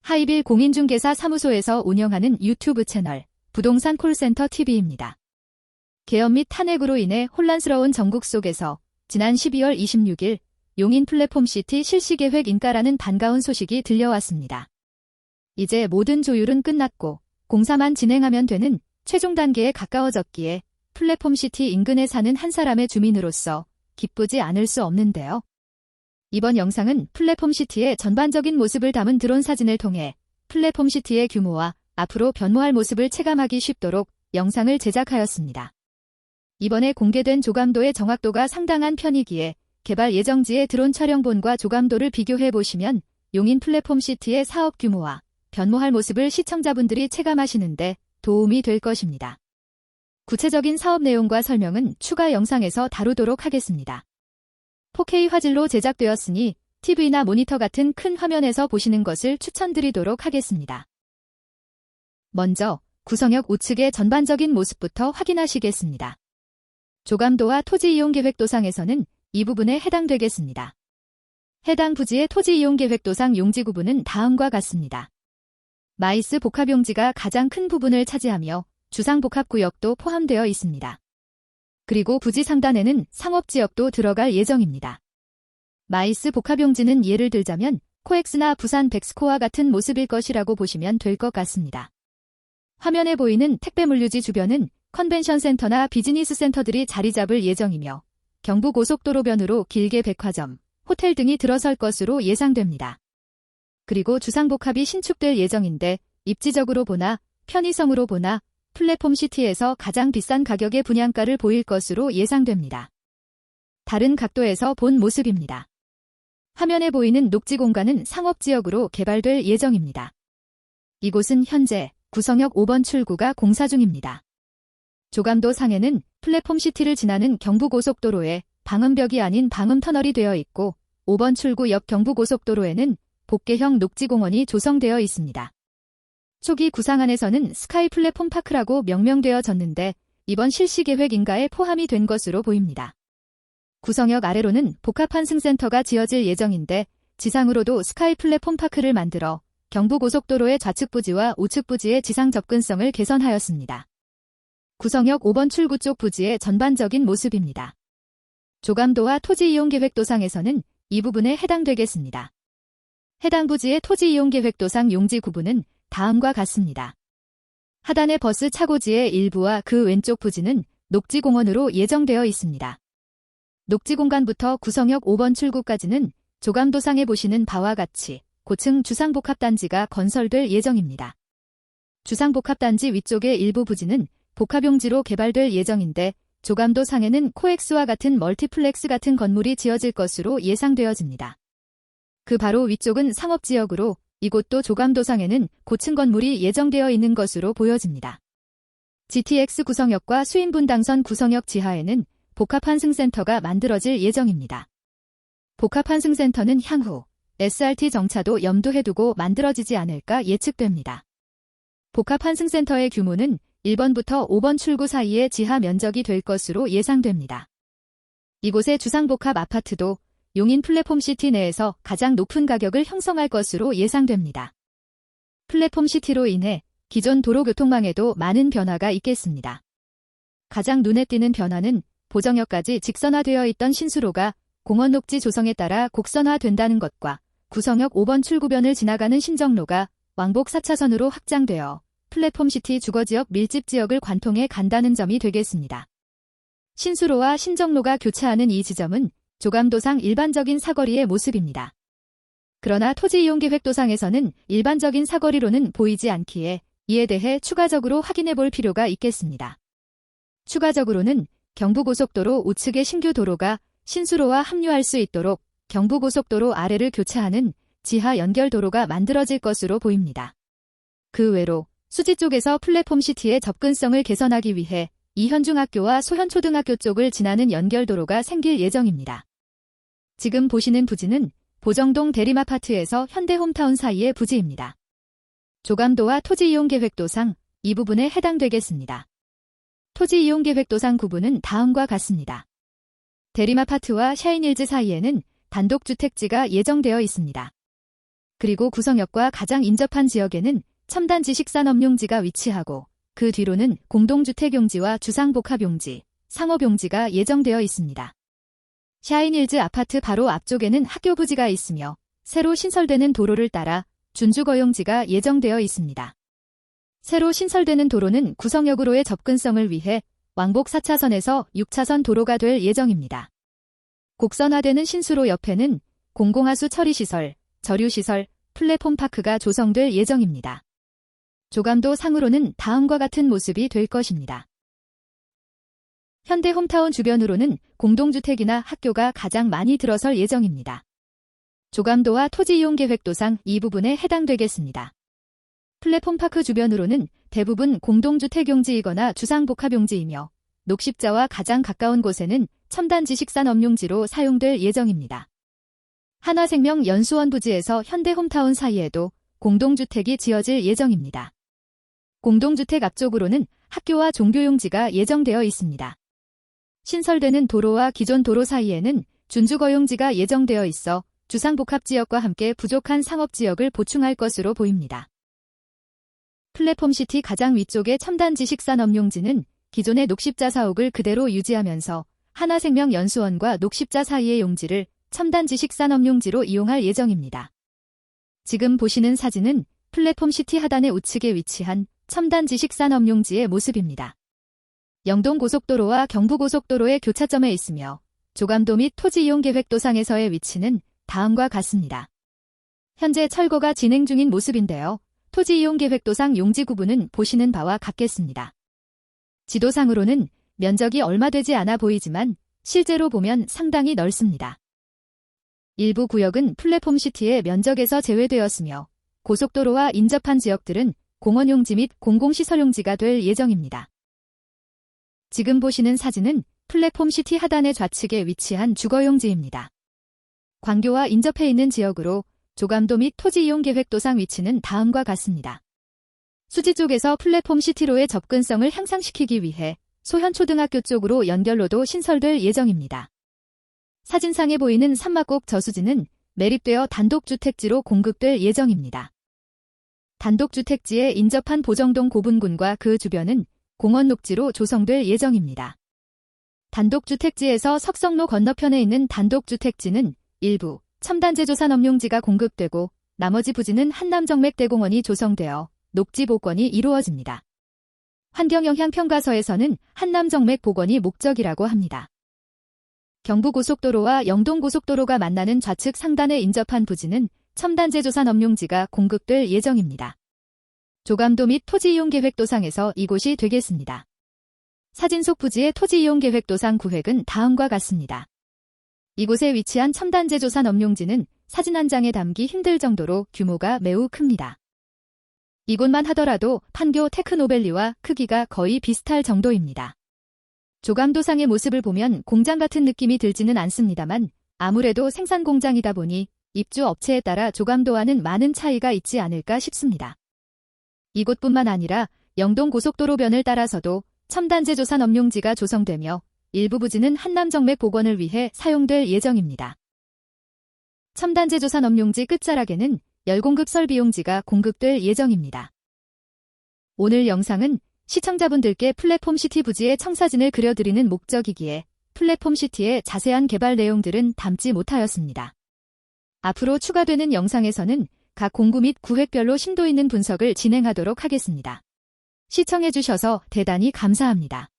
하이빌 공인중개사 사무소에서 운영하는 유튜브 채널 부동산 콜센터 TV입니다. 계엄 및 탄핵으로 인해 혼란스러운 전국 속에서 지난 12월 26일 용인 플랫폼시티 실시계획 인가라는 반가운 소식이 들려왔습니다. 이제 모든 조율은 끝났고 공사만 진행하면 되는 최종 단계에 가까워졌기에 플랫폼시티 인근에 사는 한 사람의 주민으로서 기쁘지 않을 수 없는데요. 이번 영상은 플랫폼시티의 전반적인 모습을 담은 드론 사진을 통해 플랫폼시티의 규모와 앞으로 변모할 모습을 체감하기 쉽도록 영상을 제작하였습니다. 이번에 공개된 조감도의 정확도가 상당한 편이기에 개발 예정지의 드론 촬영본과 조감도를 비교해보시면 용인 플랫폼시티의 사업 규모와 변모할 모습을 시청자분들이 체감하시는데 도움이 될 것입니다. 구체적인 사업 내용과 설명은 추가 영상에서 다루도록 하겠습니다. 4K 화질로 제작되었으니 TV나 모니터 같은 큰 화면에서 보시는 것을 추천드리도록 하겠습니다. 먼저 구성역 우측의 전반적인 모습부터 확인하시겠습니다. 조감도와 토지 이용 계획도상에서는 이 부분에 해당되겠습니다. 해당 부지의 토지 이용 계획도상 용지 구분은 다음과 같습니다. 마이스 복합용지가 가장 큰 부분을 차지하며 주상복합구역도 포함되어 있습니다. 그리고 부지 상단에는 상업지역도 들어갈 예정입니다. 마이스 복합용지는 예를 들자면 코엑스나 부산 백스코와 같은 모습일 것이라고 보시면 될 것 같습니다. 화면에 보이는 택배물류지 주변은 컨벤션 센터나 비즈니스 센터들이 자리 잡을 예정이며 경부고속도로변으로 길게 백화점, 호텔 등이 들어설 것으로 예상됩니다. 그리고 주상복합이 신축될 예정인데 입지적으로 보나 편의성으로 보나 플랫폼시티에서 가장 비싼 가격의 분양가를 보일 것으로 예상됩니다. 다른 각도에서 본 모습입니다. 화면에 보이는 녹지 공간은 상업지역으로 개발될 예정입니다. 이곳은 현재 구성역 5번 출구가 공사 중입니다. 조감도 상에는 플랫폼시티를 지나는 경부고속도로에 방음벽이 아닌 방음터널이 되어 있고 5번 출구 옆 경부고속도로에는 복개형 녹지공원이 조성되어 있습니다. 초기 구상안에서는 스카이 플랫폼 파크라고 명명되어졌는데 이번 실시계획 인가에 포함이 된 것으로 보입니다. 구성역 아래로는 복합환승센터가 지어질 예정인데 지상으로도 스카이 플랫폼 파크를 만들어 경부고속도로의 좌측 부지와 우측 부지의 지상 접근성을 개선하였습니다. 구성역 5번 출구 쪽 부지의 전반적인 모습입니다. 조감도와 토지 이용 계획도상에서는 이 부분에 해당되겠습니다. 해당 부지의 토지 이용 계획도상 용지 구분은 다음과 같습니다. 하단의 버스 차고지의 일부와 그 왼쪽 부지는 녹지공원으로 예정되어 있습니다. 녹지공간부터 구성역 5번 출구까지는 조감도상에 보시는 바와 같이 고층 주상복합단지가 건설될 예정입니다. 주상복합단지 위쪽의 일부 부지는 복합용지로 개발될 예정인데 조감도상에는 코엑스와 같은 멀티플렉스 같은 건물이 지어질 것으로 예상되어집니다. 그 바로 위쪽은 상업지역으로 이곳도 조감도상에는 고층 건물이 예정되어 있는 것으로 보여집니다. GTX 구성역과 수인분당선 구성역 지하에는 복합환승센터가 만들어질 예정입니다. 복합환승센터는 향후 SRT 정차도 염두에 두고 만들어지지 않을까 예측됩니다. 복합환승센터의 규모는 1번부터 5번 출구 사이의 지하 면적이 될 것으로 예상됩니다. 이곳의 주상복합 아파트도 용인 플랫폼시티 내에서 가장 높은 가격을 형성할 것으로 예상됩니다. 플랫폼시티로 인해 기존 도로교통망에도 많은 변화가 있겠습니다. 가장 눈에 띄는 변화는 보정역까지 직선화되어 있던 신수로가 공원 녹지 조성에 따라 곡선화된다는 것과 구성역 5번 출구변을 지나가는 신정로가 왕복 4차선으로 확장되어 플랫폼시티 주거지역 밀집지역을 관통해 간다는 점이 되겠습니다. 신수로와 신정로가 교차하는 이 지점은 조감도상 일반적인 사거리의 모습입니다. 그러나 토지 이용 계획도상에서는 일반적인 사거리로는 보이지 않기에 이에 대해 추가적으로 확인해 볼 필요가 있겠습니다. 추가적으로는 경부고속도로 우측의 신규 도로가 신수로와 합류할 수 있도록 경부고속도로 아래를 교차하는 지하 연결도로가 만들어질 것으로 보입니다. 그 외로 수지 쪽에서 플랫폼시티의 접근성을 개선하기 위해 이현중학교와 소현초등학교 쪽을 지나는 연결도로가 생길 예정입니다. 지금 보시는 부지는 보정동 대림아파트에서 현대홈타운 사이의 부지입니다. 조감도와 토지 이용 계획도상 이 부분에 해당되겠습니다. 토지 이용 계획도상 구분은 다음과 같습니다. 대림아파트와 샤인힐즈 사이에는 단독주택지가 예정되어 있습니다. 그리고 구성역과 가장 인접한 지역에는 첨단 지식산업용지가 위치하고 그 뒤로는 공동주택용지와 주상복합용지, 상업용지가 예정되어 있습니다. 샤인힐즈 아파트 바로 앞쪽에는 학교 부지가 있으며 새로 신설되는 도로를 따라 준주거용지가 예정되어 있습니다. 새로 신설되는 도로는 구성역으로의 접근성을 위해 왕복 4차선에서 6차선 도로가 될 예정입니다. 곡선화되는 신수로 옆에는 공공하수 처리시설, 저류시설, 플랫폼파크가 조성될 예정입니다. 조감도 상으로는 다음과 같은 모습이 될 것입니다. 현대 홈타운 주변으로는 공동주택이나 학교가 가장 많이 들어설 예정입니다. 조감도와 토지이용계획도상 이 부분에 해당되겠습니다. 플랫폼파크 주변으로는 대부분 공동주택용지이거나 주상복합용지이며 녹십자와 가장 가까운 곳에는 첨단 지식산업용지로 사용될 예정입니다. 한화생명 연수원 부지에서 현대 홈타운 사이에도 공동주택이 지어질 예정입니다. 공동주택 앞쪽으로는 학교와 종교용지가 예정되어 있습니다. 신설되는 도로와 기존 도로 사이에는 준주거용지가 예정되어 있어 주상복합지역과 함께 부족한 상업지역을 보충할 것으로 보입니다. 플랫폼시티 가장 위쪽의 첨단 지식산업용지는 기존의 녹십자 사옥을 그대로 유지하면서 한화생명 연수원과 녹십자 사이의 용지를 첨단 지식산업용지로 이용할 예정입니다. 지금 보시는 사진은 플랫폼시티 하단의 우측에 위치한 첨단 지식산업용지의 모습입니다. 영동고속도로와 경부고속도로의 교차점에 있으며 조감도 및 토지이용계획도상에서의 위치는 다음과 같습니다. 현재 철거가 진행 중인 모습인데요. 토지이용계획도상 용지 구분은 보시는 바와 같겠습니다. 지도상으로는 면적이 얼마 되지 않아 보이지만 실제로 보면 상당히 넓습니다. 일부 구역은 플랫폼시티의 면적에서 제외되었으며 고속도로와 인접한 지역들은 공원용지 및 공공시설용지가 될 예정입니다. 지금 보시는 사진은 플랫폼시티 하단의 좌측에 위치한 주거용지입니다. 광교와 인접해 있는 지역으로 조감도 및 토지이용계획도상 위치는 다음과 같습니다. 수지 쪽에서 플랫폼시티로의 접근성을 향상시키기 위해 소현초등학교 쪽으로 연결로도 신설될 예정입니다. 사진상에 보이는 산막곡 저수지는 매립되어 단독주택지로 공급될 예정입니다. 단독주택지에 인접한 보정동 고분군과 그 주변은 공원 녹지로 조성될 예정입니다. 단독주택지에서 석성로 건너편에 있는 단독주택지는 일부 첨단제조산업용지가 공급되고 나머지 부지는 한남정맥대공원이 조성되어 녹지 복원이 이루어집니다. 환경영향평가서에서는 한남정맥 복원이 목적이라고 합니다. 경부고속도로와 영동고속도로가 만나는 좌측 상단에 인접한 부지는 첨단제조산업용지가 공급될 예정입니다. 조감도 및 토지이용계획도상에서 이곳이 되겠습니다. 사진 속 부지의 토지이용계획도상 구획은 다음과 같습니다. 이곳에 위치한 첨단제조산업용지는 사진 한 장에 담기 힘들 정도로 규모가 매우 큽니다. 이곳만 하더라도 판교 테크노밸리와 크기가 거의 비슷할 정도입니다. 조감도상의 모습을 보면 공장 같은 느낌이 들지는 않습니다만 아무래도 생산 공장이다 보니 입주 업체에 따라 조감도와는 많은 차이가 있지 않을까 싶습니다. 이곳뿐만 아니라 영동고속도로변을 따라서도 첨단제조산업용지가 조성되며 일부 부지는 한남정맥 복원을 위해 사용될 예정입니다. 첨단제조산업용지 끝자락에는 열공급 설비용지가 공급될 예정입니다. 오늘 영상은 시청자분들께 플랫폼시티 부지의 청사진을 그려드리는 목적이기에 플랫폼시티의 자세한 개발 내용들은 담지 못하였습니다. 앞으로 추가되는 영상에서는 각 공구 및 구획별로 심도 있는 분석을 진행하도록 하겠습니다. 시청해주셔서 대단히 감사합니다.